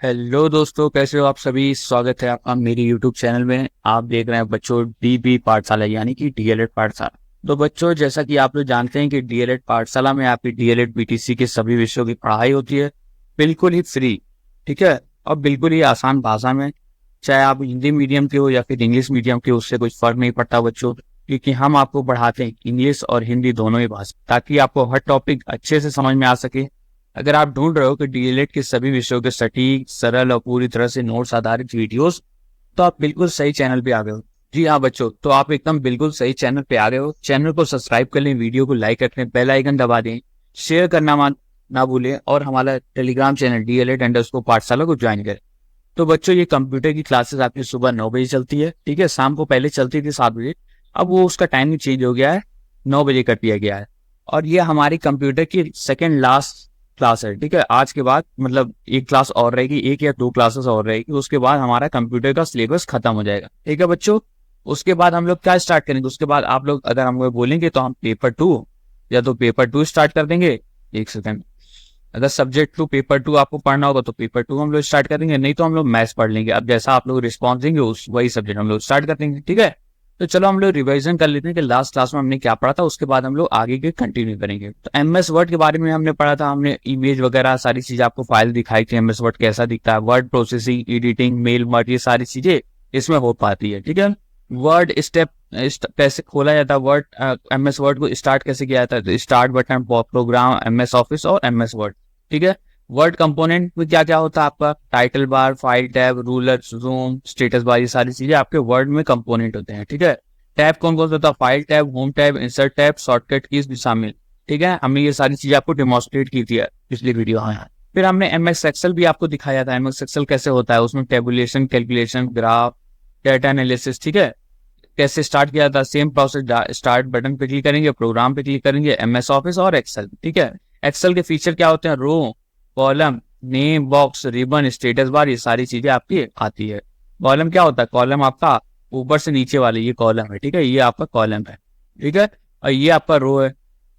Hello दोस्तों, कैसे हो आप सभी। स्वागत है आपका मेरे यूट्यूब चैनल में। आप देख रहे हैं बच्चों डीबी पाठशाला यानी कि डीएलएड पाठशाला। तो बच्चों, जैसा कि आप लोग जानते हैं कि डीएलएड पाठशाला में आपकी डीएलएड बीटीसी के सभी विषयों की पढ़ाई होती है, बिल्कुल ही फ्री। ठीक है, और बिल्कुल ही आसान भाषा में। चाहे आप हिंदी मीडियम के हो या फिर इंग्लिश मीडियम के, उससे कुछ फर्क नहीं पड़ता बच्चों, क्योंकि हम आपको पढ़ाते हैं इंग्लिश और हिंदी दोनों ही भाषा, ताकि आपको हर टॉपिक अच्छे से समझ में आ सके। अगर आप ढूंढ रहे हो कि डीएलएड के सभी विषयों के सटीक, सरल और पूरी तरह से नोट्स आधारित वीडियोस, तो आप बिल्कुल सही चैनल पे आ गए हो। जी हाँ बच्चों, तो आप एकदम बिल्कुल सही चैनल पे आ गए हो। चैनल को सब्सक्राइब कर लें, वीडियो को लाइक रखें, बेल आइकन दबा दें, शेयर करना ना भूलें, और हमारा टेलीग्राम चैनल DLED_पाठशाला को ज्वाइन करें। तो बच्चों, ये कंप्यूटर की क्लासेस आपकी सुबह 9 बजे चलती है। ठीक है, शाम को पहले चलती थी 7 बजे, अब वो उसका टाइमिंग चेंज हो गया है, 9 बजे कर दिया गया है। और ये हमारी कंप्यूटर की सेकेंड लास्ट क्लास है। ठीक है, आज के बाद मतलब एक क्लास और रहेगी, एक या दो क्लासेस और रहेगी, उसके बाद हमारा कंप्यूटर का सिलेबस खत्म हो जाएगा। ठीक है बच्चों, उसके बाद हम लोग क्या स्टार्ट करेंगे, उसके बाद आप लोग अगर हम लोग बोलेंगे तो हम पेपर 2 या तो पेपर 2 स्टार्ट कर देंगे। एक सेकंड, अगर सब्जेक्ट टू पेपर 2 आपको पढ़ना होगा तो पेपर 2 हम लोग स्टार्ट करेंगे, नहीं तो हम लोग मैथ्स पढ़ लेंगे। अब जैसा आप लोग रिस्पॉन्स देंगे उस वही सब्जेक्ट हम लोग स्टार्ट कर देंगे। ठीक है, तो चलो हम लोग रिवीजन कर लेते हैं कि लास्ट क्लास में हमने क्या पढ़ा था, उसके बाद हम लोग आगे के कंटिन्यू करेंगे। तो एमएस वर्ड के बारे में हमने पढ़ा था, हमने इमेज वगैरह सारी चीजें आपको फाइल दिखाई थी, एमएस वर्ड कैसा दिखता है, word processing, editing, mail merge, ये सारी चीजें इसमें हो पाती है। ठीक है, वर्ड स्टेप कैसे खोला जाता है, वर्ड एमएस वर्ड को स्टार्ट कैसे किया जाता है, तो start button, program, MS office और एमएस वर्ड। ठीक है, वर्ड कंपोनेंट में क्या क्या होता है आपका, title bar, file tab, ruler, zoom, status bar, ये सारी चीजें आपके वर्ड में कंपोनेंट होते हैं। ठीक है, टैब कौन कौन सा होता है, file tab, home tab, insert tab, shortcut keys भी शामिल। ठीक है, हमने ये सारी चीजें आपको डेमोन्स्ट्रेट की थी पिछली वीडियो। हाँ, फिर हमने एमएस एक्सेल भी आपको दिखाया था, एमएस एक्सेल कैसे होता है, उसमें tabulation, calculation, graph, data analysis. ठीक है, कैसे स्टार्ट किया था, सेम प्रोसेस, स्टार्ट बटन पे क्लिक करेंगे, प्रोग्राम पे क्लिक करेंगे, एमएस ऑफिस और एक्सेल। ठीक है, एक्सेल के फीचर क्या होते हैं, row, column, name box, ribbon, status bar, ये सारी चीजें आपकी आती है। कॉलम क्या होता है, कॉलम आपका ऊपर से नीचे वाले ये कॉलम है। ठीक है, ये आपका कॉलम है। ठीक है, और ये आपका रो है।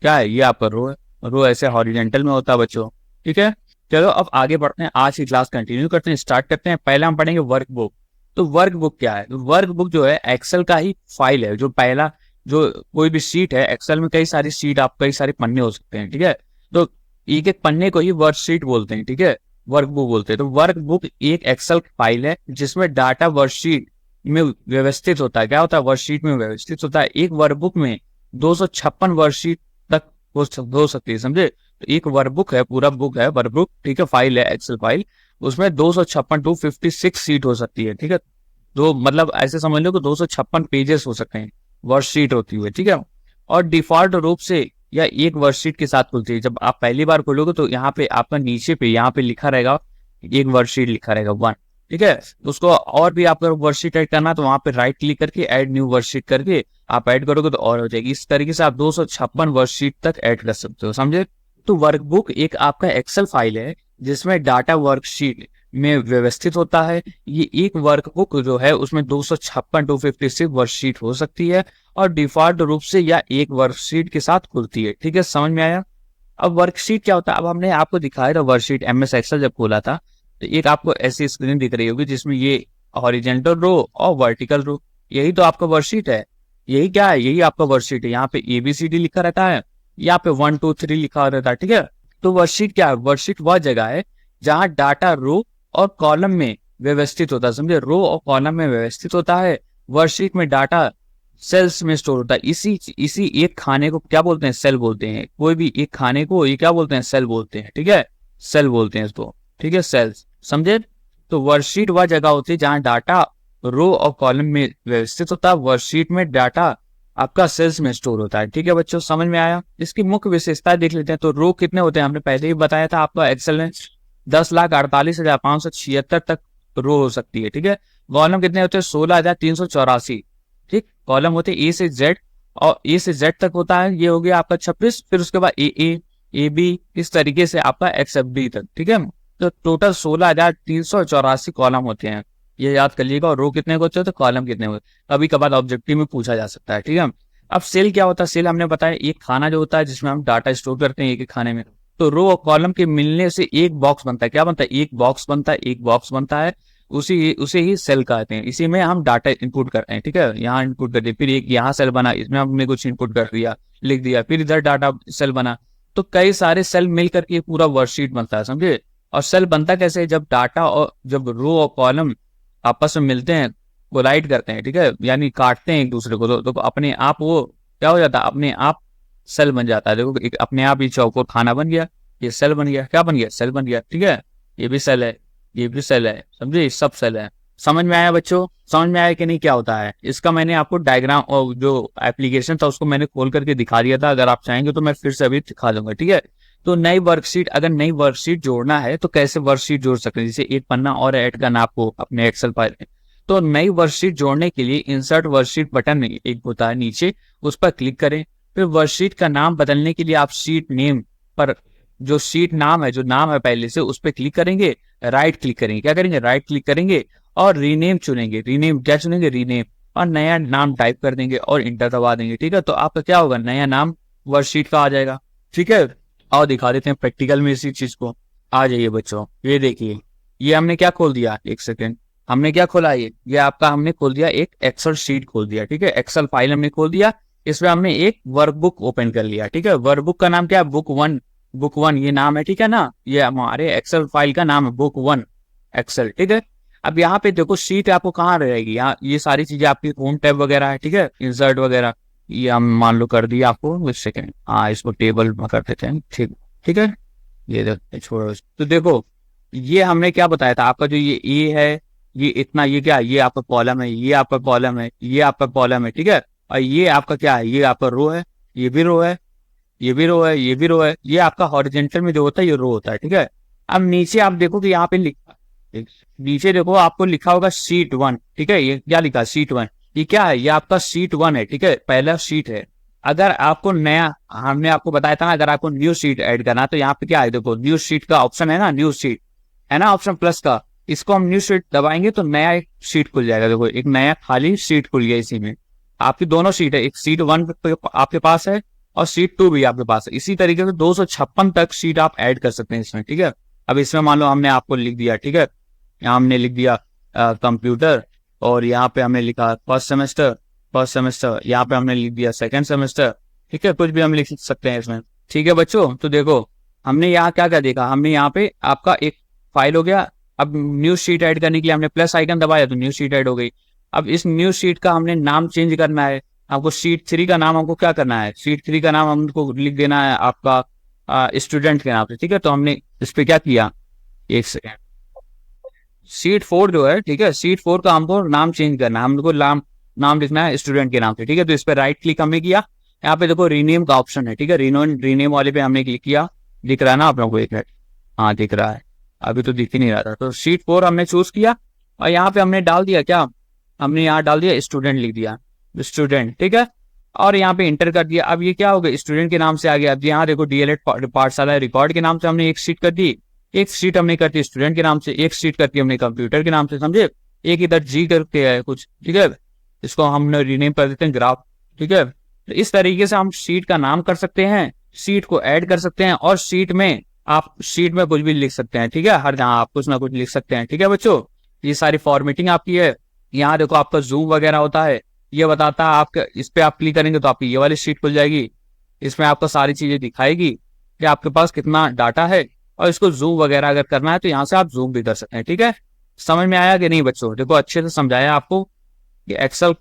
क्या है, ये आपका रो है। रो ऐसे हॉरिजेंटल में होता है बच्चों। ठीक है, चलो अब आगे बढ़ते हैं, आज की क्लास कंटिन्यू करते हैं, स्टार्ट करते हैं। पहला हम पढ़ेंगे वर्कबुक। तो वर्कबुक क्या है, वर्कबुक जो है एक्सेल का ही फाइल है। जो पहला जो कोई भी शीट है, एक्सेल में कई सारी शीट, आप कई सारे पन्ने हो सकते हैं। ठीक है, तो एक एक पन्ने को ही वर्कशीट बोलते हैं। ठीक है, वर्कबुक बोलते हैं। तो वर्कबुक एक एक्सेल फाइल है जिसमें डाटा वर्कशीट में व्यवस्थित होता है। क्या होता है, वर्कशीट में व्यवस्थित होता है। एक वर्कबुक में 256 वर्कशीट तक हो सकती है, समझे। तो एक वर्कबुक है, पूरा बुक है वर्कबुक। ठीक है, फाइल है एक्सेल फाइल, उसमें 256 256 सीट हो सकती है। ठीक है, तो मतलब ऐसे समझ लो कि 256 पेजेस हो सकते हैं, वर्कशीट होती है। ठीक है, और डिफॉल्ट रूप से या एक वर्कशीट के साथ खुलती है। जब आप पहली बार खोलोगे तो यहाँ पे आपका नीचे पे यहाँ पे लिखा रहेगा, एक वर्कशीट लिखा रहेगा 1। ठीक है, तो उसको और भी आपको वर्कशीट ऐड करना, तो वहां पे राइट क्लिक करके ऐड न्यू वर्कशीट करके आप ऐड करोगे तो और हो जाएगी। इस तरीके से आप 256 वर्कशीट तक ऐड कर सकते हो, समझे। तो वर्कबुक एक आपका एक्सेल फाइल है जिसमें डाटा वर्कशीट में व्यवस्थित होता है। ये एक वर्कबुक जो है उसमें 256 256 वर्कशीट हो सकती है, और डिफॉल्ट रूप से या एक वर्कशीट के साथ खुलती है। ठीक है, समझ में आया। अब वर्कशीट क्या होता है, अब हमने आपको दिखाया था वर्कशीट, एमएस एक्सेल जब खोला था तो एक आपको ऐसी स्क्रीन दिख रही होगी जिसमें ये हॉरिजेंटल रो और वर्टिकल रो, यही तो आपका वर्कशीट है। यही क्या है, यही आपका वर्कशीट है। यहाँ पे ABCD लिखा रहता है, यहाँ पे 1 2 3 लिखा रहता है। ठीक है, तो वर्कशीट क्या है, वर्कशीट वह जगह है जहां डाटा रो और कॉलम में व्यवस्थित होता है, समझे। रो और कॉलम में व्यवस्थित होता है, वर्कशीट में डाटा सेल्स में स्टोर होता है। इसी एक खाने को क्या बोलते हैं, सेल बोलते हैं। कोई भी एक खाने को ये क्या बोलते हैं, सेल बोलते हैं। ठीक है, सेल बोलते हैं इसको। ठीक है, सेल्स, समझे। तो वर्कशीट वह जगह होती है जहां डाटा रो और कॉलम में व्यवस्थित होता है, वर्कशीट में डाटा आपका सेल्स में स्टोर होता है। ठीक है बच्चों, समझ में आया। इसकी मुख्य विशेषताएं देख लेते हैं। तो रो कितने होते हैं, हमने पहले ही बताया था आपका एक्सेल में 10,48,576 तक रो हो सकती है। ठीक है, कॉलम कितने होते हैं, 16,384। ठीक, कॉलम होते हैं A से Z, और A से Z तक होता है, ये हो गया आपका 26। फिर उसके बाद AA, AB, इस तरीके से आपका XFD तक। ठीक है, तो टोटल 16,384 कॉलम होते हैं, ये याद कर लीजिएगा। और रो कितने होते हैं तो कॉलम कितने होते हैं, कभी कभार ऑब्जेक्टिव में पूछा जा सकता है। ठीक है, अब सेल क्या होता है, सेल हमने बताया एक खाना जो होता है जिसमें हम डाटा स्टोर करते हैं एक एक खाने में। तो रो और कॉलम के मिलने से एक बॉक्स बनता है। क्या बनता है? एक बॉक्स बनता है, एक बॉक्स बनता है। उसे ही सेल कहते हैं। इसी में हम डाटा इनपुट करते हैं, ठीक है, यहाँ इनपुट कर दिया, फिर एक यहाँ सेल बना, इसमें हमने कुछ इनपुट कर दिया, लिख दिया, फिर इधर डाटा सेल बना। तो कई सारे सेल मिल करके पूरा वर्कशीट बनता है, समझे। और सेल बनता कैसे है? जब डाटा और जब रो और कॉलम आपस में मिलते हैं, कोलाइड करते हैं, ठीक है, यानी काटते हैं एक दूसरे को, तो अपने आप वो क्या हो जाता है? अपने आप सेल बन जाता है। देखो अपने आप ही चौकोर खाना बन गया, ये सेल बन गया। क्या बन गया? सेल बन गया, ठीक है। ये भी सेल है, ये भी सेल है, समझे, सब सेल है। समझ में आया बच्चों? समझ में आया कि नहीं क्या होता है इसका? मैंने आपको डायग्राम और जो एप्लीकेशन था उसको मैंने खोल करके दिखा दिया था। अगर आप चाहेंगे तो मैं फिर से अभी दिखा दूंगा, ठीक है। तो नई वर्कशीट, अगर नई वर्कशीट जोड़ना है तो कैसे वर्कशीट जोड़ सकते हैं? जैसे एक पन्ना और ऐड करना आपको अपने एक्सेल फाइल में। तो नई वर्कशीट जोड़ने के लिए इंसर्ट वर्कशीट बटन एक होता है नीचे, उस पर क्लिक करें। फिर वर्कशीट का नाम बदलने के लिए आप शीट नेम पर, जो शीट नाम है, जो नाम है पहले से, उस पर क्लिक करेंगे, राइट क्लिक करेंगे। क्या करेंगे? राइट क्लिक करेंगे और रीनेम चुनेंगे। रीनेम क्या चुनेंगे? रीनेम, और नया नाम टाइप कर देंगे और इंटर दबा देंगे, ठीक है। तो आपका क्या होगा? नया नाम वर्कशीट का आ जाएगा, ठीक है। और दिखा देते हैं प्रैक्टिकल में इसी चीज को। आ जाइए बच्चों, ये देखिए, ये हमने क्या खोल दिया, एक सेकेंड, हमने क्या खोला? ये आपका हमने खोल दिया, एक एक्सेल शीट खोल दिया, ठीक है। एक्सेल फाइल हमने खोल दिया, इसमें हमने एक वर्कबुक ओपन कर लिया, ठीक है। वर्कबुक का नाम क्या है? बुक वन, बुक वन ये नाम है, ठीक है ना। ये हमारे एक्सेल फाइल का नाम है, बुक वन एक्सेल, ठीक है। अब यहाँ पे देखो शीट आपको कहाँ रहेगी, यहाँ ये सारी चीजें आपकी होम टैब वगैरह है, ठीक है, इंसर्ट वगैरह, ये हम मान लो कर दिया आपको। एक सेकेंड, हाँ इसको टेबल में कर देते हैं, ठीक, ठीक है। ये छोड़ो, तो देखो ये हमने क्या बताया था आपका, जो ये ए है, ये इतना, ये क्या है? ये आपका कॉलम है, ये आपका कॉलम है, ये आपका कॉलम है, ठीक है। और ये आपका क्या है? ये आपका रो है, ये भी रो है, ये भी रो है, ये भी रो है। ये आपका हॉरिजेंटल में जो होता है ये रो होता है, ठीक है। अब नीचे आप देखो कि यहाँ पे लिखा, नीचे देखो आपको लिखा होगा शीट वन, ठीक है। ये क्या लिखा? Sheet one. ये क्या है? ये आपका शीट वन है, ठीक है, पहला शीट है। अगर आपको नया, हमने आपको बताया था ना, अगर आपको न्यू शीट ऐड करना तो यहाँ पे क्या है? देखो न्यू शीट का ऑप्शन है ना, न्यू शीट है ना, ऑप्शन प्लस का, इसको हम न्यू शीट दबाएंगे तो नया एक शीट खुल जाएगा। देखो एक नया खाली शीट खुल गया, इसी में आपकी दोनों शीट है, एक शीट वन आपके पास है और शीट टू भी आपके पास है। इसी तरीके से 256 तक शीट आप ऐड कर सकते हैं इसमें, ठीक है। अब इसमें मान लो हमने आपको लिख दिया, ठीक है, यहाँ हमने लिख दिया कंप्यूटर, और यहाँ पे हमने लिखा फर्स्ट सेमेस्टर, फर्स्ट सेमेस्टर, यहाँ पे हमने लिख दिया सेकंड सेमेस्टर, ठीक है, कुछ भी हम लिख सकते हैं इसमें, ठीक है बच्चों। तो देखो हमने यहाँ क्या क्या देखा, हमने यहाँ पे आपका एक फाइल हो गया। अब न्यू शीट ऐड करने के लिए हमने प्लस आइकन दबाया तो न्यू शीट ऐड हो गई। अब इस न्यू शीट का हमने नाम चेंज करना है, आपको शीट थ्री का नाम हमको क्या करना है? शीट थ्री का नाम हमको लिख देना है आपका स्टूडेंट के नाम से, ठीक है। तो हमने इस पे क्या किया, एक सेकेंड, शीट फोर जो है, ठीक है, शीट फोर का हमको नाम चेंज करना है, हमको नाम लिखना है स्टूडेंट के नाम से, ठीक है। तो इस पे राइट क्लिक हमने किया, यहाँ पे देखो रीनेम का ऑप्शन है, ठीक है, रीनेम वाले पे हमने क्लिक किया। दिख रहा है ना आप लोगों को? एक मिनट, हाँ दिख रहा है, अभी तो दिख ही नहीं रहा था। तो शीट फोर हमने चूज किया और यहाँ पे हमने डाल दिया, क्या हमने यहाँ डाल दिया? स्टूडेंट लिख दिया, स्टूडेंट, ठीक है। और यहाँ पे इंटर कर दिया। अब ये क्या हो गया? स्टूडेंट के नाम से आ गया। अब यहाँ देखो डीएलएड पाठशाला रिकॉर्ड के नाम से हमने एक शीट कर दी, एक शीट हमने करती स्टूडेंट के नाम से, एक शीट करती हमने कंप्यूटर के नाम से, समझे। एक इधर जी करके है कुछ, ठीक है, इसको हमने रीनेम कर देते हैं ग्राफ, ठीक है। तो इस तरीके से हम शीट का नाम कर सकते हैं, शीट को ऐड कर सकते हैं, और शीट में आप शीट में कुछ भी लिख सकते हैं, ठीक है, हर जगह आप कुछ ना कुछ लिख सकते हैं, ठीक है बच्चों। ये सारी फॉर्मेटिंग आपकी है। यहाँ देखो आपका जूम वगैरह होता है, ये बताता है आपके, इस पे आप क्लिक करेंगे तो आपकी ये वाली शीट खुल जाएगी, इसमें आपको सारी चीजें दिखाएगी कि आपके पास कितना डाटा है, और इसको जूम वगैरह अगर करना है तो यहाँ से आप जूम भी कर सकते हैं, ठीक है। समझ में आया कि नहीं बच्चों? देखो अच्छे से समझाया आपको कि एक्सेल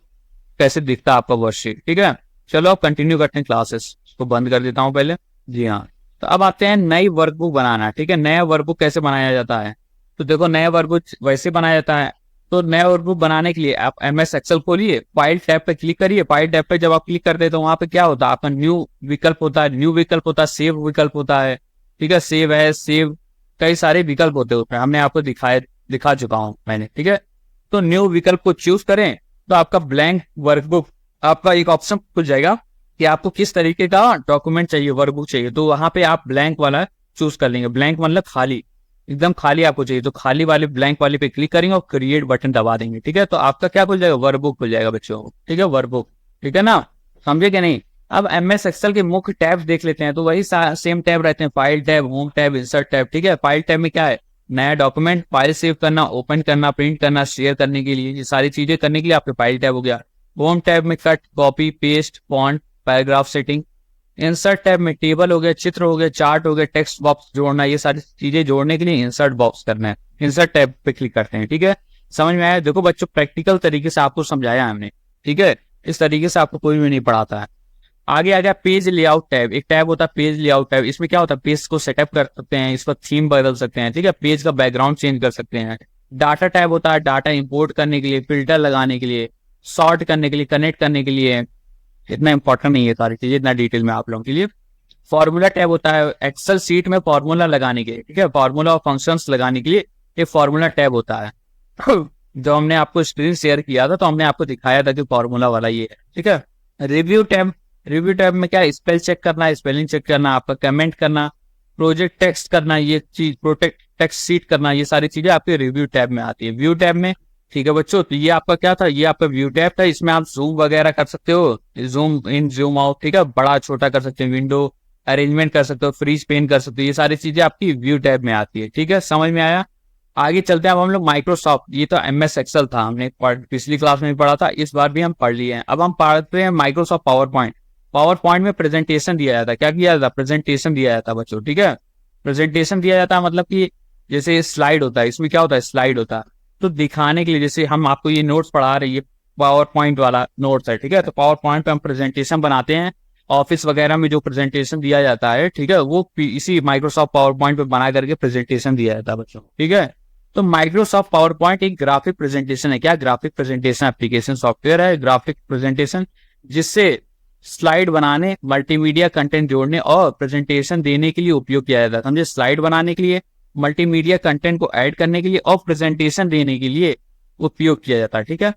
कैसे दिखता है आपका वर्कशीट, ठीक है। चलो अब कंटिन्यू करते हैं क्लासेस, इसको बंद कर देता हूँ पहले। जी हाँ, तो अब आते हैं नई वर्कबुक बनाना, ठीक है। नया वर्कबुक कैसे बनाया जाता है? तो देखो नया वर्कबुक वैसे बनाया जाता है। तो नया वर्कबुक बनाने के लिए आप एमएस एक्सेल खोलिए, फाइल टैब पे क्लिक करिए। फाइल टैब पे जब आप क्लिक करते हैं तो वहां पे क्या होता है? आपका न्यू विकल्प होता है, न्यू विकल्प होता है, सेव विकल्प होता है, ठीक है, सेव है, सेव, कई सारे विकल्प होते हैं उसमें, हमने आपको दिखा चुका हूं मैंने, ठीक है। तो न्यू विकल्प को चूज करें तो आपका ब्लैंक वर्कबुक, आपका एक ऑप्शन खुल जाएगा कि आपको किस तरीके का डॉक्यूमेंट चाहिए, वर्कबुक चाहिए। तो वहां पे आप ब्लैंक वाला चूज कर लेंगे, ब्लैंक मतलब खाली, एकदम खाली आपको चाहिए, तो खाली वाले ब्लैंक वाले पे क्लिक करेंगे और क्रिएट बटन दबा देंगे, ठीक है। तो आपका क्या खुल जाएगा? वर्कबुक खुल जाएगा बच्चों, ठीक है, वर्कबुक, ठीक है ना, समझे क्या नहीं? अब MS एक्सेल के मुख्य टैब देख लेते हैं, तो वही सेम टैब रहते हैं, file tab, home tab, insert tab. ठीक है, फाइल टैब में क्या है, नया डॉक्यूमेंट फाइल सेव करना, ओपन करना, प्रिंट करना, शेयर करने के लिए, ये सारी चीजें करने के लिए आपके फाइल टैब हो गया। होम टैब में cut, copy, paste, font, paragraph setting. Insert tab में टेबल हो गया, चित्र हो गया, चार्ट हो गया, टेक्स्ट बॉक्स जोड़ना, ये सारी चीजें जोड़ने के लिए इंसर्ट बॉक्स करना है, इंसर्ट टैब पे क्लिक करते हैं। ठीक है, समझ में आया? देखो बच्चों, प्रैक्टिकल तरीके से आपको समझाया हमने। ठीक है, इस तरीके से आपको कोई भी नहीं पढ़ाता है। आगे आ गया पेज लेआउट टैब। एक टैब होता है पेज लेआउट टैब। इसमें क्या होता है, पेज को सेटअप कर सकते हैं, इस पर थीम बदल सकते हैं। ठीक है, पेज का बैकग्राउंड चेंज कर सकते हैं। डाटा टैब होता है डाटा इंपोर्ट करने के लिए, फिल्टर लगाने के लिए, सॉर्ट करने के लिए, कनेक्ट करने के लिए। इतना इंपॉर्टेंट नहीं है सारी चीजें, इतना डिटेल में आप लोगों के लिए। फॉर्मूला टैब होता है एक्सेल सीट में फॉर्मूला लगाने के लिए। ठीक है, फॉर्मूला और फंक्शंस लगाने के लिए एक फॉर्मूला टैब होता है। जो हमने आपको स्क्रीन शेयर किया था, तो हमने आपको दिखाया था कि फॉर्मूला वाला ये है। ठीक है, रिव्यू टैब। रिव्यू टैब में क्या है, स्पेल चेक करना, स्पेलिंग चेक करना, आपका कमेंट करना, प्रोजेक्ट टेक्स्ट करना, ये चीज प्रोटेक्ट टेक्स्ट सीट करना, ये सारी चीजें आपके रिव्यू टैब में आती है। व्यू टैब में, ठीक है बच्चों, तो ये आपका क्या था, ये आपका व्यू टैब था। इसमें आप जूम वगैरह कर सकते हो, जूम इन जूम आउट, ठीक है, बड़ा छोटा कर सकते हैं, विंडो अरेंजमेंट कर सकते हो, फ्रीज पेन कर सकते हो, ये सारी चीजें आपकी व्यू टैब में आती है। ठीक है, समझ में आया? आगे चलते हैं। अब हम लोग माइक्रोसॉफ्ट, ये तो MS एक्सेल था, हमने पिछली क्लास में पढ़ा था, इस बार भी हम पढ़ लिए हैं। अब हम पढ़ते हैं Microsoft power point. Power point में प्रेजेंटेशन दिया जाता है। क्या किया जाता है, प्रेजेंटेशन दिया जाता है बच्चों। ठीक है, प्रेजेंटेशन दिया जाता है मतलब कि जैसे स्लाइड होता है, इसमें क्या होता है, स्लाइड होता है, तो दिखाने के लिए, जैसे हम आपको ये नोट्स पढ़ा रहे हैं, ये पावर पॉइंट वाला नोट्स है। ठीक है, तो पावर पॉइंट पे हम प्रेजेंटेशन बनाते हैं, ऑफिस वगैरह में जो प्रेजेंटेशन दिया जाता है, ठीक है, वो इसी माइक्रोसॉफ्ट पावर पॉइंट पे बना करके प्रेजेंटेशन दिया जाता है बच्चों। ठीक है, तो माइक्रोसॉफ्ट पावर पॉइंट एक ग्राफिक प्रेजेंटेशन है। क्या, ग्राफिक प्रेजेंटेशन एप्लीकेशन सॉफ्टवेयर है, ग्राफिक प्रेजेंटेशन, जिससे स्लाइड बनाने, मल्टीमीडिया कंटेंट जोड़ने और प्रेजेंटेशन देने के लिए उपयोग किया जाता है। समझे, स्लाइड बनाने के लिए, मल्टीमीडिया कंटेंट को ऐड करने के लिए और प्रेजेंटेशन देने के लिए उपयोग किया जाता है। ठीक है,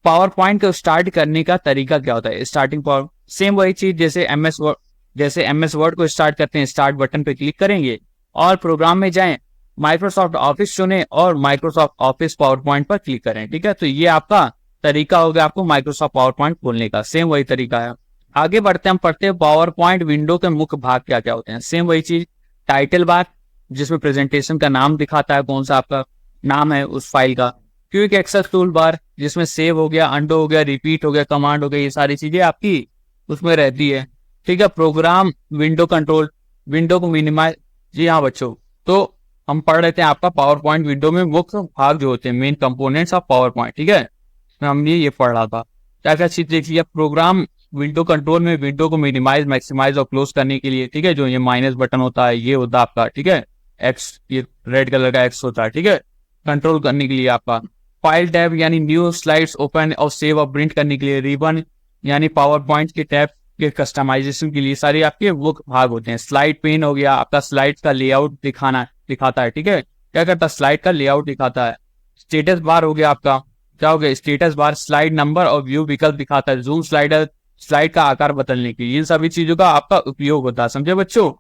पावर पॉइंट को स्टार्ट करने का तरीका क्या होता है, स्टार्टिंग पावर, सेम वही चीज जैसे MS वर्ड को स्टार्ट करते हैं, स्टार्ट बटन पे क्लिक करेंगे और प्रोग्राम में जाएं, माइक्रोसॉफ्ट ऑफिस चुने और माइक्रोसॉफ्ट ऑफिस पावर पॉइंट पर क्लिक करें। ठीक है, तो ये आपका तरीका हो गया आपको माइक्रोसॉफ्ट पावर पॉइंट खोलने का, सेम वही तरीका है। आगे बढ़ते हम पढ़ते हैं पावर पॉइंट विंडो के मुख्य भाग क्या क्या होते हैं। सेम वही चीज, टाइटल बार जिसमें प्रेजेंटेशन का नाम दिखाता है, कौन सा आपका नाम है उस फाइल का। क्विक एक्सेस टूल बार जिसमें सेव हो गया, अंडो हो गया, रिपीट हो गया, कमांड हो गया, ये सारी चीजें आपकी उसमें रहती है। ठीक है, प्रोग्राम विंडो कंट्रोल, विंडो को मिनिमाइज। जी हाँ बच्चों, तो हम पढ़ रहे थे आपका पावर पॉइंट विंडो में मुख्य भाग जो होते हैं, main components of power point. ठीक है, हमने ये पढ़ रहा था। क्या क्या चीज देख लिया, प्रोग्राम विंडो कंट्रोल में विंडो को मिनिमाइज, मैक्सिमाइज और क्लोज करने के लिए। ठीक है, जो ये माइनस बटन होता है, ये होता है आपका। ठीक है, एक्स, ये रेड कलर का एक्स होता है। ठीक है, कंट्रोल करने के लिए आपका। फाइल टैब यानी न्यू स्लाइड्स ओपन और सेव और प्रिंट करने के लिए। रिबन यानी पावर पॉइंट के टैब के कस्टमाइजेशन के लिए। सारे आपके वो भाग होते हैं। स्लाइड पेन हो गया आपका, स्लाइड का लेआउट दिखाता है। ठीक है, क्या करता है, स्लाइड का लेआउट दिखाता है। स्टेटस बार हो गया आपका, क्या हो गया, स्टेटस बार स्लाइड नंबर और व्यू विकल्प दिखाता है। जूम स्लाइडर स्लाइड का आकार बदलने के लिए। इन सभी चीजों का आपका उपयोग होता है। समझे बच्चों?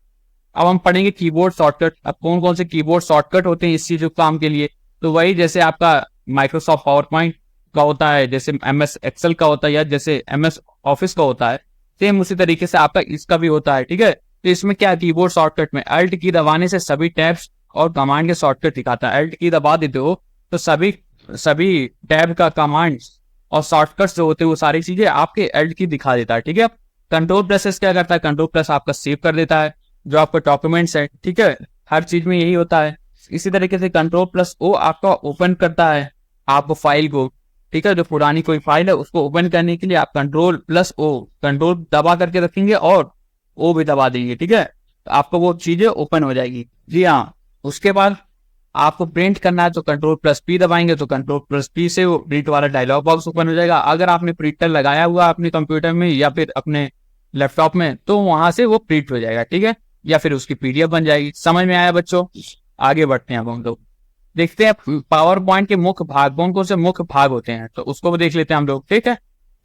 अब हम पढ़ेंगे कीबोर्ड शॉर्टकट। अब कौन कौन से कीबोर्ड शॉर्टकट होते हैं इस चीज काम के लिए, तो वही जैसे आपका माइक्रोसॉफ्ट पावर पॉइंट का होता है, जैसे MS एक्सेल का होता है, या जैसे MS ऑफिस का होता है, सेम उसी तरीके से आपका इसका भी होता है। ठीक है, तो इसमें क्या, कीबोर्ड शॉर्टकट में अल्ट की दबाने से सभी टैब्स और कमांड के शॉर्टकट दिखाता है। अल्ट की दबा देते हो तो सभी टैब का कमांड और शॉर्टकट्स जो होते हैं वो सारी चीजें आपके अल्ट की दिखा देता है। ठीक है, कंट्रोल प्लस क्या करता है, कंट्रोल प्लस आपका सेव कर देता है जो आपका डॉक्यूमेंट्स है। ठीक है, हर चीज में यही होता है। इसी तरीके से कंट्रोल प्लस O आपका ओपन करता है आपको फाइल को। ठीक है, जो पुरानी कोई फाइल है उसको ओपन करने के लिए आप कंट्रोल प्लस O, कंट्रोल दबा करके रखेंगे और O भी दबा देंगे। ठीक है, तो आपको वो चीजें ओपन हो जाएगी। जी हाँ, उसके बाद आपको प्रिंट करना है तो कंट्रोल प्लस P दबाएंगे तो कंट्रोल प्लस P से वो प्रिंट वाला डायलॉग बॉक्स ओपन हो जाएगा। अगर आपने प्रिंटर लगाया हुआ अपने कंप्यूटर में या फिर अपने लैपटॉप में, तो वहां से वो प्रिंट हो जाएगा। ठीक है, या फिर उसकी PDF बन जाएगी। समझ में आया बच्चों? आगे बढ़ते हैं अब हम लोग, देखते हैं पावर पॉइंट के मुख्य भाग, कौन से मुख्य भाग होते हैं, तो उसको भी देख लेते हैं हम लोग। ठीक है,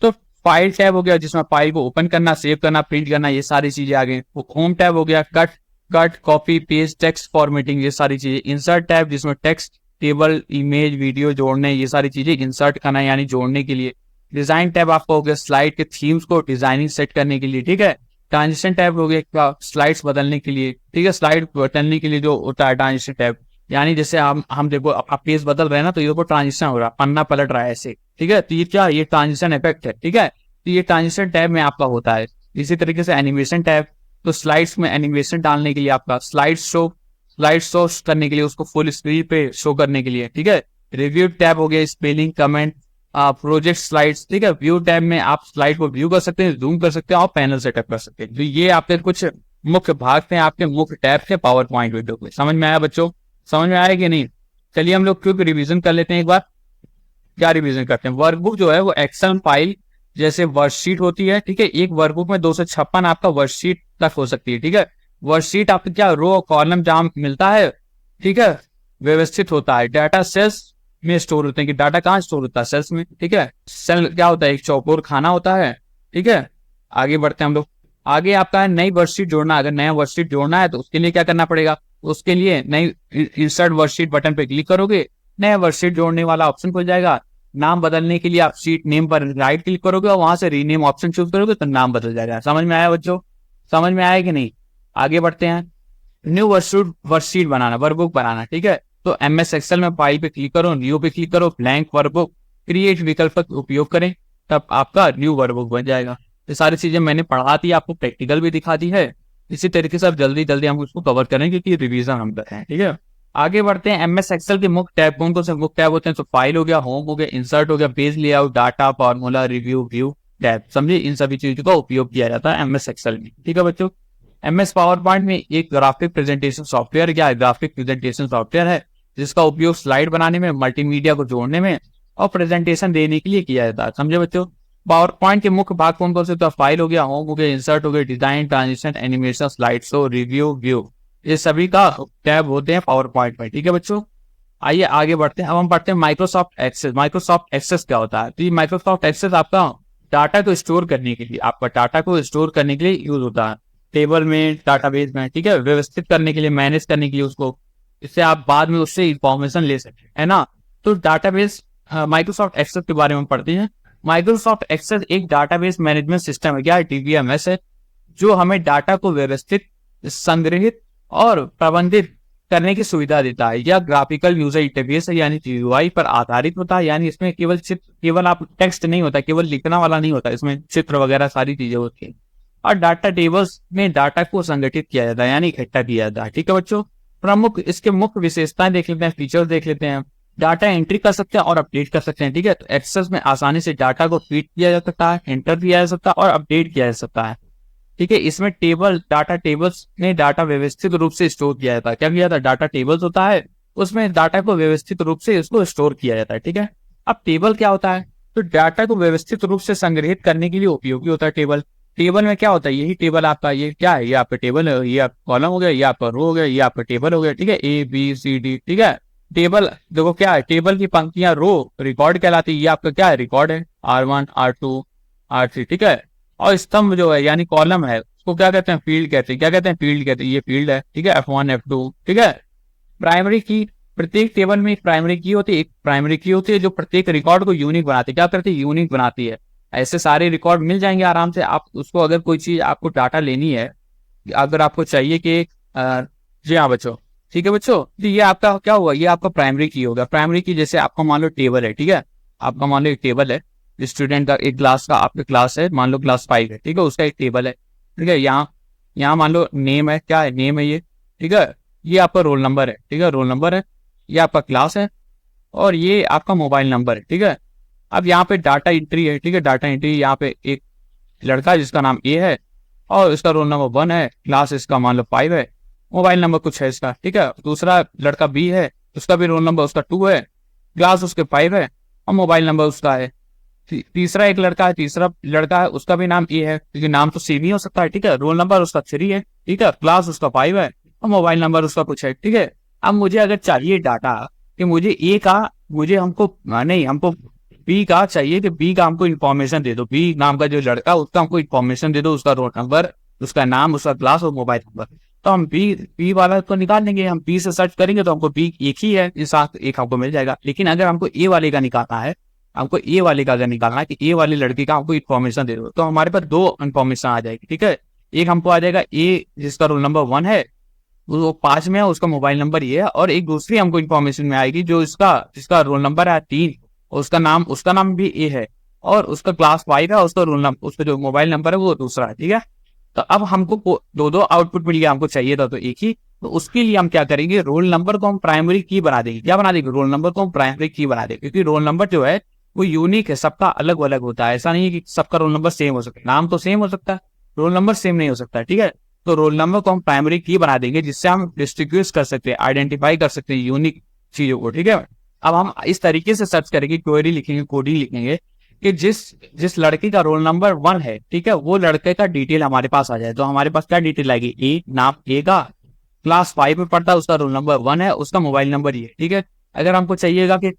तो फाइल टैब हो गया जिसमें फाइल को ओपन करना, सेव करना, प्रिंट करना, ये सारी चीजें आ गई। होम टैब हो गया, cut copy paste text formatting, ये सारी चीजें। इंसर्ट टैब जिसमें टेक्स्ट, टेबल, इमेज, वीडियो जोड़ने, ये सारी चीजें इंसर्ट करना यानी जोड़ने के लिए। डिजाइन टैब आपका हो गया स्लाइड के थीम्स को डिजाइनिंग सेट करने के लिए, ठीक है। ट्रांजिशन टैब हो गया स्लाइड्स बदलने के लिए, ठीक है, स्लाइड बदलने के लिए जो होता है ट्रांजिशन टैब, यानी जैसे हम देखो आप पेज बदल रहे हैं ना, तो ये देखो ट्रांजिशन हो रहा है, पन्ना पलट रहा है ऐसे, ठीक है, तो ये क्या, ये ट्रांजिशन इफेक्ट है, ठीक है। तो ये ट्रांजिशन टैब में आपका होता है। इसी तरीके से एनिमेशन टैब, तो स्लाइड्स में एनिमेशन डालने के लिए आपका स्लाइड शो करने के लिए, उसको फुल स्क्रीन पे शो करने के लिए, ठीक है। रिव्यू टैब हो गया स्पेलिंग कमेंट प्रोजेक्ट स्लाइड्स, ठीक है। व्यू टैब में आप स्लाइड को व्यू कर सकते हैं, जूम कर सकते हैं और पैनल सेटअप कर सकते हैं। तो ये आपके कुछ मुख्य भाग थे, आपके मुख्य टैब थे पावर पॉइंट विंडो के। समझ में आया बच्चों? समझ में आया कि नहीं? चलिए हम लोग क्विक रिवीजन कर लेते हैं एक बार। क्या रिवीजन करते हैं? वर्कबुक जो है वो एक्सेल फाइल जैसे वर्कशीट होती है, ठीक है। एक वर्कबुक में 256 आपका वर्कशीट तक हो सकती है, ठीक है। वर्कशीट आपको क्या रो कॉलम जहां मिलता है, ठीक है, व्यवस्थित होता है। डाटा सेल्स में स्टोर होते हैं, कि डाटा कहाँ स्टोर होता है? सेल्स में, ठीक है। सेल क्या होता है? एक चौकोर खाना होता है, ठीक है। आगे बढ़ते हैं हम लोग। आगे आपका है नई वर्कशीट जोड़ना। अगर नया वर्कशीट जोड़ना है तो उसके लिए क्या करना पड़ेगा? उसके लिए नई इंसर्ट वर्कशीट बटन पे क्लिक करोगे, नया वर्कशीट जोड़ने वाला ऑप्शन खुल जाएगा। नाम बदलने के लिए आप शीट नेम पर राइट क्लिक करोगे और वहां से रीनेम ऑप्शन चूज करोगे तो नाम बदल जाएगा। समझ में आया बच्चों? समझ में आया कि नहीं? आगे बढ़ते हैं। न्यू वर्कशीट बनाना, वर्कबुक बनाना, ठीक है। तो MS एक्सेल में फाइल पे क्लिक करो, न्यू पे क्लिक करो, ब्लैंक वर्कबुक, क्रिएट विकल्प का उपयोग करें, तब आपका न्यू वर्कबुक बन जाएगा। ये सारी चीजें मैंने पढ़ा दी, आपको प्रैक्टिकल भी दिखा दी है। इसी तरीके से आप जल्दी जल्दी हम उसको कवर करेंगे क्योंकि रिवीजन हम कर रहे हैं, ठीक है। आगे बढ़ते हैं। MS एक्सेल के मुख्य टैब कौन कौन से मुख्य टैब होते हैं? तो फाइल हो गया, होम हो गया, इंसर्ट हो गया, page layout, data, formula, review, view tab. समझिए इन सभी चीजों का उपयोग किया जाता है MS एक्सेल में, ठीक है बच्चों। MS पावर पॉइंट में एक ग्राफिक प्रेजेंटेशन सॉफ्टवेयर, क्या ग्राफिक प्रेजेंटेशन सॉफ्टवेयर है जिसका उपयोग स्लाइड बनाने में, मल्टीमीडिया को जोड़ने में और प्रेजेंटेशन देने के लिए किया जाता है। समझे बच्चों? पावर पॉइंट के मुख्य भाग कौन कौन से? तो फाइल हो गया, होम हो गया, इंसर्ट हो गया, design, transition, animation, slide show, review, view, ये सभी का टैब होते हैं पावर पॉइंट में, ठीक है बच्चों। आइए आगे बढ़ते हैं। अब हम पढ़ते हैं माइक्रोसॉफ्ट एक्सेस। माइक्रोसॉफ्ट एक्सेस क्या होता है? तो ये माइक्रोसॉफ्ट एक्सेस आपका डाटा को स्टोर करने के लिए, आपका डाटा को स्टोर करने के लिए यूज होता है, टेबल में, डाटाबेस में, ठीक है, व्यवस्थित करने के लिए, मैनेज करने के लिए उसको, इससे आप बाद में उससे इंफॉर्मेशन ले सकते हैं, है ना। तो डाटाबेस माइक्रोसॉफ्ट एक्सेस के बारे में पढ़ते हैं। माइक्रोसॉफ्ट एक्सेस एक डाटाबेस मैनेजमेंट सिस्टम है, क्या है? DBMS है, जो हमें डाटा को व्यवस्थित, संग्रहित और प्रबंधित करने की सुविधा देता है। यह ग्राफिकल यूजर इंटरफेस है, यानी GUI पर आधारित होता है। यानी इसमें केवल आप टेक्स्ट नहीं होता, केवल लिखना वाला नहीं होता, इसमें चित्र वगैरह सारी चीजें होती है। और डाटा टेबल्स में डाटा को संगठित किया जाता है, यानी इकट्ठा किया जाता है, ठीक है बच्चों। प्रमुख इसके मुख्य विशेषताएं देख लेते हैं, फीचर्स देख लेते हैं। डाटा एंट्री कर सकते हैं और अपडेट कर सकते हैं, ठीक है। तो एक्सेस में आसानी से डाटा को फीड किया जा सकता है, एंटर किया जा सकता है और अपडेट किया जा सकता है, ठीक है। इसमें डाटा टेबल्स में डाटा व्यवस्थित रूप से स्टोर किया जाता है। क्या किया जाता है? डाटा टेबल्स होता है, उसमें डाटा को व्यवस्थित रूप से इसको स्टोर किया जाता है, ठीक है। अब टेबल क्या होता है? तो डाटा को व्यवस्थित रूप से संग्रहित करने के लिए उपयोगी होता है टेबल। टेबल में क्या होता है? यही टेबल आपका, ये क्या है? ये आपका टेबल है, ये आपका कॉलम हो गया, ये आपका रो हो गया, ये आपका टेबल हो गया, ठीक है, ABCD, ठीक है। टेबल देखो क्या है? टेबल की पंक्तियां रो रिकॉर्ड कहलाती है। ये आपका क्या है? रिकॉर्ड है, R1, R2, R3, ठीक है। और स्तंभ जो है यानी कॉलम है, उसको क्या कहते हैं? फील्ड कहते हैं। क्या कहते हैं? फील्ड कहते हैं। ये फील्ड है, ठीक है, F1, F2, ठीक है। प्राइमरी की, प्रत्येक टेबल में एक प्राइमरी की होती है, एक प्राइमरी की होती है जो प्रत्येक रिकॉर्ड को यूनिक बनाती है। क्या करती है? यूनिक बनाती है। ऐसे सारे रिकॉर्ड मिल जाएंगे आराम से। आप उसको अगर कोई चीज आपको डाटा लेनी है, अगर आपको चाहिए कि जी हाँ बच्चों, ठीक है बच्चों, तो ये आपका क्या हुआ? ये आपका प्राइमरी की होगा। प्राइमरी की जैसे आपका मान लो टेबल है, ठीक है, आपका मान लो एक टेबल है, स्टूडेंट का एक क्लास का, आपका क्लास है, मान लो क्लास 5 है, ठीक है, उसका एक टेबल है, ठीक है। यहाँ मान लो नेम है, क्या है? नेम है ये, ठीक है। ये आपका रोल नंबर है, ठीक है, रोल नंबर है। ये आपका क्लास है और ये आपका मोबाइल नंबर है, ठीक है। अब यहाँ पे डाटा एंट्री है, ठीक है, डाटा एंट्री। यहाँ पे एक लड़का जिसका नाम A है और इसका रोल नंबर 1 है, क्लास इसका मान लो 5 है, मोबाइल नंबर कुछ है इसका, ठीक है। दूसरा लड़का B है, उसका भी रोल नंबर उसका 2 है, क्लास उसके 5 है और मोबाइल नंबर उसका है। तीसरा एक लड़का है, तीसरा लड़का है, उसका भी नाम A है, क्योंकि नाम तो सेम ही हो सकता है, ठीक है। रोल नंबर उसका 3 है, ठीक है, क्लास उसका 5 है और मोबाइल नंबर उसका कुछ है, ठीक है। अब मुझे अगर चाहिए डाटा कि मुझे A का, हमको B का चाहिए कि B का हमको इन्फॉर्मेशन दे दो, B नाम का जो लड़का उसका हमको इन्फॉर्मेशन दे दो, उसका रोल नंबर, उसका नाम, उसका क्लास और मोबाइल नंबर। तो हम B वाला को निकाल लेंगे, हम B से सर्च करेंगे तो हमको B एक ही है, इस साथ एक हमको मिल जाएगा। लेकिन अगर हमको A वाले का निकालना है हमको ए वाले का अगर निकालना है कि ए वाली लड़की का हमको इन्फॉर्मेशन दे दो, तो हमारे पास दो इन्फॉर्मेशन आ जाएगी, ठीक है। एक हमको आ जाएगा ए जिसका रोल नंबर 1 है, वो 5 में है, उसका मोबाइल नंबर ये है, और एक दूसरी हमको इन्फॉर्मेशन में आएगी जो जिसका रोल नंबर है 3, उसका नाम भी ए है, और उसका क्लास 5 है, उसका रोल नंबर, उसका जो मोबाइल नंबर है वो दूसरा है, ठीक है। तो अब हमको दो आउटपुट मिल गया, हमको चाहिए था तो एक ही, तो उसके लिए हम क्या करेंगे, रोल नंबर को हम प्राइमरी की बना देंगे। क्या बना देंगे, रोल नंबर को हम प्राइमरी की बना देंगे, क्योंकि रोल नंबर जो है वो यूनिक है, सबका अलग अलग होता है। ऐसा नहीं है कि सबका रोल नंबर सेम हो सकता है, नाम तो सेम हो सकता है, रोल नंबर सेम नहीं हो सकता, ठीक है। तो रोल नंबर को हम प्राइमरी की बना देंगे, जिससे हम डिस्टिंग्विश कर सकते हैं, आइडेंटिफाई कर सकते हैं यूनिक चीजों को, ठीक है। अब हम इस तरीके से सर्च करेंगे, क्वेरी लिखेंगे, कोडिंग लिखेंगे कि जिस लड़के का रोल नंबर 1 है, ठीक है, वो लड़के का डिटेल हमारे पास आ जाए। तो हमारे पास क्या डिटेल आएगी, ए नाम ए का, क्लास 5 में पढ़ता है, उसका रोल नंबर 1 है, उसका मोबाइल नंबर ये, ठीक है। अगर हमको चाहिएगा कि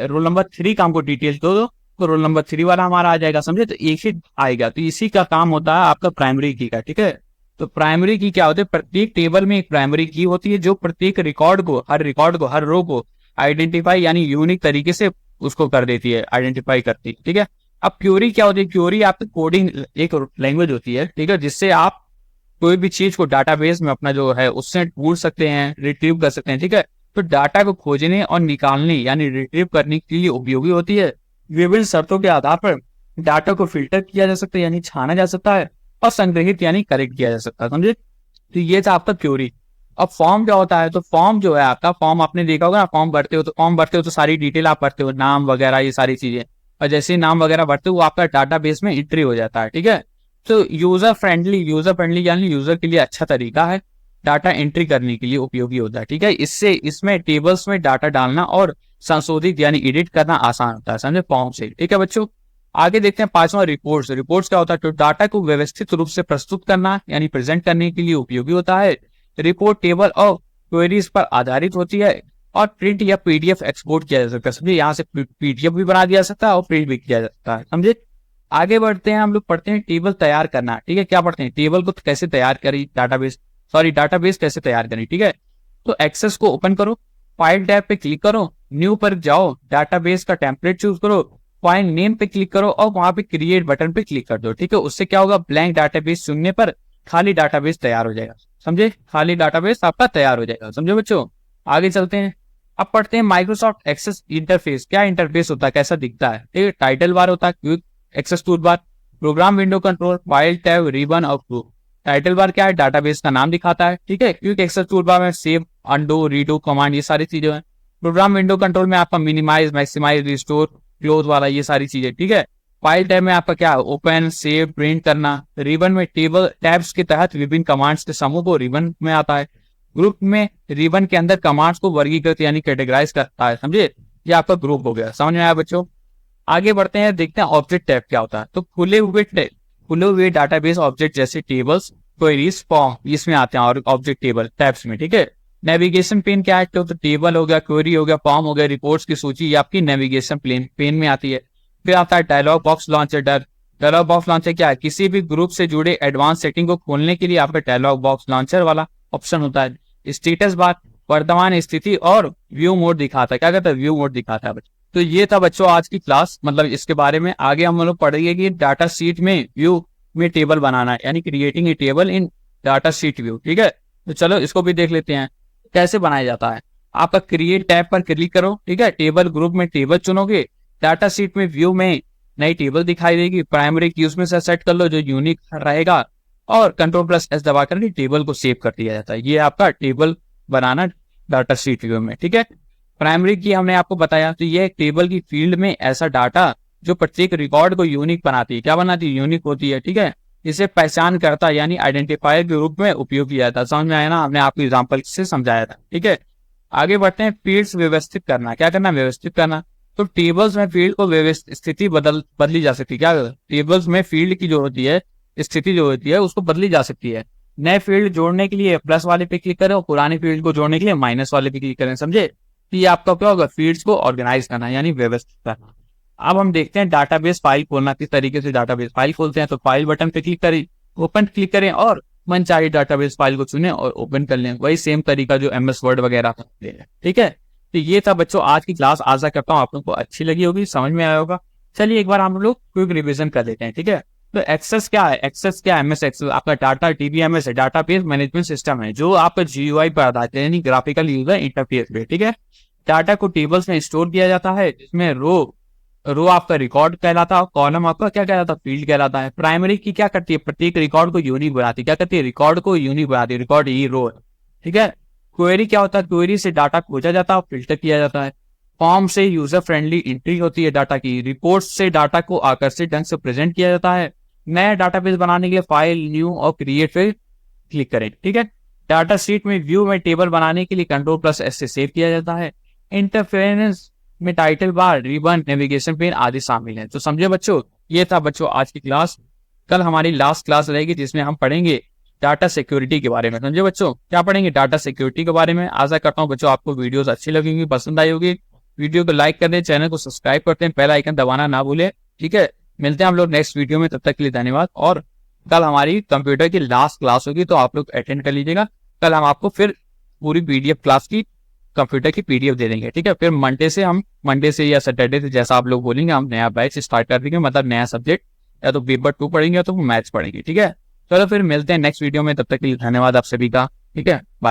रोल नंबर 3 का हमको डिटेल दो, तो रोल नंबर 3 वाला हमारा आ जाएगा, समझे। तो एक ही आएगा। तो इसी का काम होता है आपका प्राइमरी की का, ठीक है। तो प्राइमरी की क्या होती है, प्रत्येक टेबल में एक प्राइमरी की होती है, जो प्रत्येक रिकॉर्ड को, हर रो को आइडेंटिफाई यानी यूनिक तरीके से उसको कर देती है, आइडेंटिफाई करती है, ठीक है। अब क्यूरी क्या होती है, क्यूरी आपकी कोडिंग एक लैंग्वेज होती है, ठीक है, जिससे आप कोई भी चीज को डाटाबेस में अपना जो है उससे ढूंढ सकते हैं, रिट्रीव कर सकते हैं, ठीक है। तो डाटा को खोजने और निकालने यानी रिट्रीव करने के लिए उपयोगी होती है। विभिन्न शर्तों के आधार पर डाटा को फिल्टर किया जा सकता है यानी छाना जा सकता है, और संग्रहित यानी करेक्ट किया जा सकता है, समझे। तो ये था आपका क्यूरी। अब फॉर्म क्या होता है, तो फॉर्म जो है आपका, फॉर्म आपने देखा होगा ना, फॉर्म भरते हो तो सारी डिटेल आप भरते हो, नाम वगैरह ये सारी चीजें, और जैसे ही नाम वगैरह भरते हो वो आपका डाटाबेस में एंट्री हो जाता है, ठीक है। तो यूजर फ्रेंडली यानी यूजर के लिए अच्छा तरीका है, डाटा एंट्री करने के लिए उपयोगी होता है, ठीक है। इसमें टेबल्स में डाटा डालना और संशोधित यानी एडिट करना आसान होता है, समझे, फॉर्म से, ठीक है बच्चों। आगे देखते हैं 5वां रिपोर्ट्स। रिपोर्ट्स क्या होता है, तो डाटा को व्यवस्थित रूप से प्रस्तुत करना यानी प्रेजेंट करने के लिए उपयोगी होता है। रिपोर्ट टेबल और क्वेरीज पर आधारित होती है, और प्रिंट या पीडीएफ एक्सपोर्ट किया जा सकता है, समझे। यहाँ से पीडीएफ भी बना दिया जा सकता है और प्रिंट भी किया जा सकता है, समझे। आगे बढ़ते हैं, हम लोग पढ़ते हैं टेबल तैयार करना, ठीक है। क्या पढ़ते हैं, टेबल को कैसे तैयार करें, डाटाबेस कैसे तैयार करें, ठीक है। तो एक्सेस को ओपन करो, फाइल टैब पे क्लिक करो, न्यू पर जाओ, डाटाबेस का टेम्पलेट चूज करो, फाइल नेम पे क्लिक करो, और वहां पे क्रिएट बटन पे क्लिक कर दो, ठीक है। उससे क्या होगा, ब्लैंक डाटाबेस चुनने पर खाली डाटाबेस तैयार हो जाएगा, समझे, खाली डाटाबेस आपका तैयार हो जाएगा, समझे बच्चों। आगे चलते हैं, अब पढ़ते हैं माइक्रोसॉफ्ट एक्सेस इंटरफेस। क्या इंटरफेस होता है, कैसा दिखता है, ठीक है। टाइटल बार होता है, quick access tool bar, program window control, file tab, ribbon और ग्रुप। टाइटल बार क्या है, डाटाबेस का नाम दिखाता है, ठीक है। क्विक एक्सेस टूल बार में सेव, अनडू, रीडू कमांड, ये सारी चीजें हैं। प्रोग्राम विंडो कंट्रोल में आपका मिनिमाइज, मैक्सिमाइज, रिस्टोर, क्लोज वाला, ये सारी चीजें, ठीक है। फाइल टैब में आपका क्या, ओपन, सेव, प्रिंट करना। रिबन में टेबल टैब्स के तहत विभिन्न कमांड्स के समूह को रिबन में आता है। ग्रुप में रिबन के अंदर कमांड्स को वर्गीकृत यानी कैटेगराइज करता है, समझे। ये आपका ग्रुप हो गया, समझ में आया बच्चों। आगे बढ़ते हैं, देखते हैं ऑब्जेक्ट टैब क्या होता है। तो खुले हुए डाटाबेस ऑब्जेक्ट जैसे टेबल्स, क्वेरीज, फॉर्म, इसमें आते हैं, और ऑब्जेक्ट टेबल टैब्स में, ठीक है। नेविगेशन पेन क्या है, तो टेबल हो गया, क्वेरी हो गया, फॉर्म हो गया, रिपोर्ट्स की सूची, ये आपकी नेविगेशन पेन में आती है। फिर आता है dialogue box launcher. Dialogue box launcher क्या है, किसी भी ग्रुप से जुड़े एडवांस सेटिंग को खोलने के लिए आपका डायलॉग बॉक्स लॉन्चर वाला ऑप्शन होता है। स्टेटस बार वर्तमान स्थिति और व्यू मोड दिखाता है, क्या कहता है, व्यू मोड दिखाता है बच्चों। तो ये था बच्चों आज की क्लास, मतलब इसके बारे में। आगे हम लोग पढ़ेंगे कि डाटा शीट में व्यू में टेबल बनाना है, यानी creating a table in data sheet view, ठीक है। तो चलो इसको भी देख लेते हैं कैसे बनाया जाता है। आपका क्रिएट टैब पर क्लिक करो, ठीक है। टेबल ग्रुप में टेबल चुनोगे, डाटा शीट में व्यू में नई टेबल दिखाई देगी, प्राइमरी की उसमें से सेट कर लो जो यूनिक रहेगा, और Ctrl+S दबा कर टेबल को सेव कर दिया जाता है। ये आपका टेबल बनाना डाटा शीट व्यू में, ठीक है। प्राइमरी की हमने आपको बताया, तो ये टेबल की फील्ड में ऐसा डाटा जो प्रत्येक रिकॉर्ड को यूनिक बनाती है, क्या बनाती है, यूनिक होती है, ठीक है। इसे पहचान करता यानी आइडेंटिफायर के रूप में उपयोग किया जाता है, समझ में आया ना, हमने आपको एग्जाम्पल से समझाया था, ठीक है। आगे बढ़ते हैं, फील्ड्स व्यवस्थित करना। क्या करना, व्यवस्थित करना। तो टेबल्स में फील्ड को व्यवस्थित स्थिति बदली जा सकती है। क्या टेबल्स में फील्ड की जो होती है स्थिति जो होती है उसको बदली जा सकती है। नए फील्ड जोड़ने के लिए प्लस वाले पे क्लिक करें, और पुराने फील्ड को जोड़ने के लिए माइनस वाले पे क्लिक करें, समझे। तो ये आपका क्या होगा, फील्ड्स को ऑर्गेनाइज करना यानी व्यवस्थित करना। अब हम देखते हैं डाटाबेस फाइल खोलना, किस तरीके से डाटाबेस फाइल खोलते हैं। तो फाइल बटन पे क्लिक करें, ओपन क्लिक करें, और मनचाही डाटाबेस फाइल को चुने और ओपन कर लें। वही सेम तरीका जो MS वर्ड वगैरह, ठीक है। तो ये था बच्चों आज की क्लास। आशा करता हूँ आप लोग को अच्छी लगी होगी, समझ में आया होगा। चलिए एक बार हम लोग क्विक रिवीजन कर लेते हैं, ठीक है। तो एक्सेस क्या है? एक्सेस क्या है? एमएस एक्सेल आपका डाटा डीबीएमएस है, डाटाबेस मैनेजमेंट सिस्टम है, जो आपका जीयूआई पर आधारित है, यानी ग्राफिकल यूजर इंटरफेस पे, ठीक है। डाटा को टेबल्स में स्टोर किया जाता है, जिसमें रो आपका रिकॉर्ड कहलाता है, कॉलम आपका क्या कहलाता है? फील्ड कहलाता है। प्राइमरी की क्या करती है? प्रत्येक रिकॉर्ड को यूनिक बनाती है। क्या करती है? रिकॉर्ड को यूनिक बनाती है। रिकॉर्ड ये रो है, ठीक है। क्वेरी क्या होता है? क्वेरी से डाटा खोजा जाता है और फिल्टर किया जाता है। फॉर्म से यूजर फ्रेंडली एंट्री होती है डाटा की। रिपोर्ट से डाटा को आकर्षित ढंग से प्रेजेंट किया जाता है। नया डाटाबेस बनाने के लिए फाइल न्यू और क्रिएट पे क्लिक करें, ठीक है। डाटा शीट में व्यू में टेबल बनाने के लिए कंट्रोल+S से सेव किया जाता है। इंटरफेरेंस में title bar, ribbon, navigation pane आदि शामिल है। तो समझे बच्चों, ये था बच्चों आज की क्लास। कल हमारी लास्ट क्लास रहेगी, जिसमें हम पढ़ेंगे डाटा सिक्योरिटी के बारे में। समझे बच्चों, क्या पढ़ेंगे? डाटा सिक्योरिटी के बारे में। आशा करता हूँ बच्चों आपको वीडियोस अच्छी लगेंगी, पसंद आई होगी। वीडियो को लाइक कर दें, चैनल को सब्सक्राइब करते हैं, बेल आइकन दबाना ना भूले, ठीक है। मिलते हैं हम लोग नेक्स्ट वीडियो में, तब तक के लिए धन्यवाद। और कल हमारी कंप्यूटर की लास्ट क्लास होगी, तो आप लोग अटेंड कर लीजिएगा। कल हम आपको फिर पूरी पीडीएफ क्लास की, कंप्यूटर की पीडीएफ दे देंगे, ठीक है। फिर मंडे से या सैटरडे से, जैसा आप लोग बोलेंगे, हम नया बैच स्टार्ट कर देंगे, मतलब नया सब्जेक्ट, या तो पेपर 2 पढ़ेंगे या तो मैथ्स पढ़ेंगे, ठीक है। चलो फिर मिलते हैं नेक्स्ट वीडियो में, तब तक के लिए धन्यवाद आप सभी का, ठीक है। बाय।